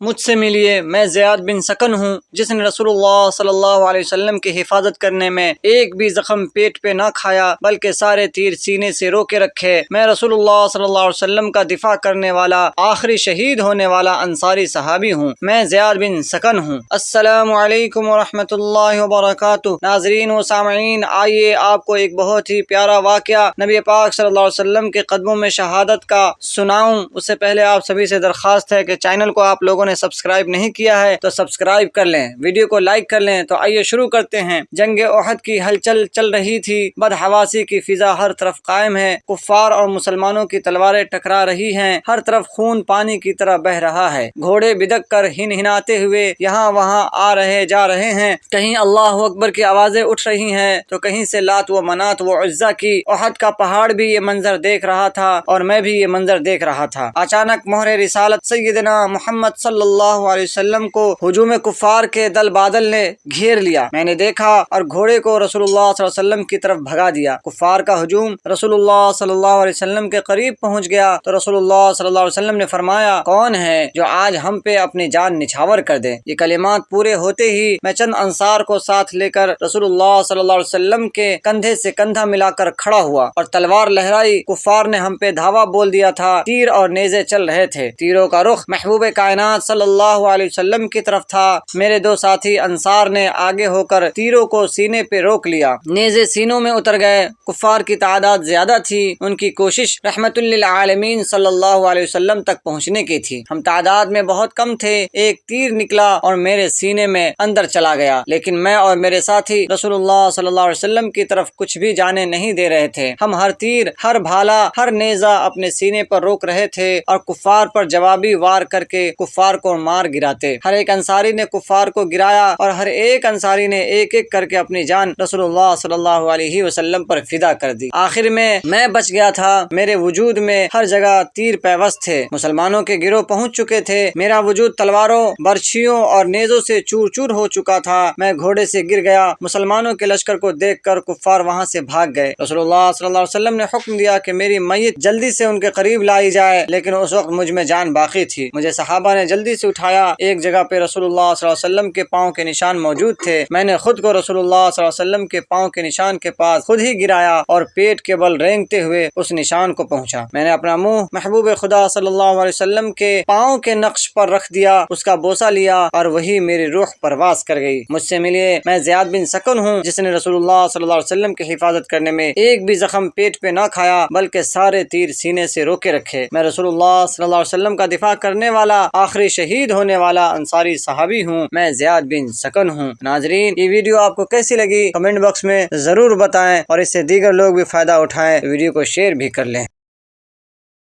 مجھ سے ملیے، میں زیاد بن سکن ہوں جس نے رسول اللہ صلی اللہ علیہ وسلم کی حفاظت کرنے میں ایک بھی زخم پیٹ پہ نہ کھایا بلکہ سارے تیر سینے سے رو کے رکھے۔ میں رسول اللہ صلی اللہ علیہ وسلم کا دفاع کرنے والا آخری شہید ہونے والا انصاری صحابی ہوں، میں زیاد بن سکن ہوں۔ السلام علیکم ورحمۃ اللہ وبرکاتہ۔ ناظرین و سامعین، آئیے آپ کو ایک بہت ہی پیارا واقعہ نبی پاک صلی اللہ علیہ وسلم کے قدموں میں شہادت کا سناؤں۔ اس سے پہلے آپ سبھی سے درخواست ہے کہ چینل کو آپ لوگوں نے سبسکرائب نہیں کیا ہے تو سبسکرائب کر لیں، ویڈیو کو لائک کر لیں۔ تو آئیے شروع کرتے ہیں۔ جنگ احد کی ہلچل چل رہی تھی، بدحواسی کی فضا ہر طرف قائم ہے، کفار اور مسلمانوں کی تلواریں ٹکرا رہی ہیں، ہر طرف خون پانی کی طرح بہہ رہا ہے، گھوڑے بدک کر ہنہناتے ہوئے یہاں وہاں آ رہے جا رہے ہیں، کہیں اللہ اکبر کی آوازیں اٹھ رہی ہیں تو کہیں سے لات و منات و عزا کی۔ احد کا پہاڑ بھی یہ منظر دیکھ رہا تھا اور میں بھی یہ منظر دیکھ رہا تھا۔ اچانک مہر رسالت سیدنا محمد صلی اللہ علیہ وسلم کو ہجوم کفار کے دل بادل نے گھیر لیا۔ میں نے دیکھا اور گھوڑے کو رسول اللہ صلی اللہ علیہ وسلم کی طرف بھگا دیا۔ کفار کا ہجوم رسول اللہ صلی اللہ علیہ وسلم کے قریب پہنچ گیا تو رسول اللہ صلی اللہ علیہ وسلم نے فرمایا، کون ہے جو آج ہم پہ اپنی جان نچھاور کر دے؟ یہ کلمات پورے ہوتے ہی میں چند انصار کو ساتھ لے کر رسول اللہ صلی اللہ علیہ وسلم کے کندھے سے کندھا ملا کر کھڑا ہوا اور تلوار لہرائی۔ کفار نے ہم پہ دھاوا بول دیا تھا، تیر اور نیزے چل رہے تھے، تیروں کا رخ محبوب کائنات صلی اللہ علیہ وسلم کی طرف تھا۔ میرے دو ساتھی انصار نے آگے ہو کر تیروں کو سینے پہ روک لیا، نیزے سینوں میں اتر گئے۔ کفار کی تعداد زیادہ تھی، ان کی کوشش رحمت للعالمین صلی اللہ علیہ وسلم تک پہنچنے کی تھی، ہم تعداد میں بہت کم تھے۔ ایک تیر نکلا اور میرے سینے میں اندر چلا گیا، لیکن میں اور میرے ساتھی رسول اللہ صلی اللہ علیہ وسلم کی طرف کچھ بھی جانے نہیں دے رہے تھے۔ ہم ہر تیر، ہر بھالا، ہر نیزہ اپنے سینے پر روک رہے تھے اور کفار پر جوابی وار کر کے کفار کو مار گراتے۔ ہر ایک انصاری نے کفار کو گرایا اور ہر ایک انصاری نے ایک ایک کر کے اپنی جان رسول اللہ صلی اللہ علیہ وسلم پر فدا کر دی۔ آخر میں بچ گیا تھا، میرے وجود میں ہر جگہ تیر پیوست تھے، مسلمانوں کے گروہ پہنچ چکے تھے، میرا وجود تلواروں، برچھیوں اور نیزوں سے چور چور ہو چکا تھا۔ میں گھوڑے سے گر گیا، مسلمانوں کے لشکر کو دیکھ کر کفار وہاں سے بھاگ گئے۔ رسول اللہ صلی اللہ علیہ وسلم نے حکم دیا کہ میری میت جلدی سے ان کے قریب لائی جائے، لیکن اس وقت مجھ میں جان باقی تھی۔ مجھے صحابہ نے جلدی سے اٹھایا، ایک جگہ پہ رسول اللہ صلی اللہ علیہ وسلم کے پاؤں کے نشان موجود تھے، میں نے خود کو رسول اللہ صلی اللہ علیہ وسلم کے پاؤں کے نشان کے پاس خود ہی گرایا اور پیٹ کے بل رینگتے ہوئے اس نشان کو پہنچا۔ میں نے اپنا منہ محبوب خدا صلی اللہ علیہ وسلم کے پاؤں کے نقش پر رکھ دیا، اس کا بوسہ لیا اور وہی میری روح پرواز کر گئی۔ مجھ سے ملیے، میں زیاد بن سکن ہوں جس نے رسول اللہ صلی اللہ علیہ وسلم کی حفاظت کرنے میں ایک بھی زخم پیٹ پہ نہ کھایا بلکہ سارے تیر سینے سے روکے رکھے۔ میں رسول اللہ صلی اللہ علیہ وسلم کا دفاع کرنے والا آخری شہید ہونے والا انصاری صحابی ہوں، میں زیاد بن سکن ہوں۔ ناظرین، یہ ویڈیو آپ کو کیسی لگی کمنٹ باکس میں ضرور بتائیں اور اس سے دیگر لوگ بھی فائدہ اٹھائیں، ویڈیو کو شیئر بھی کر لیں۔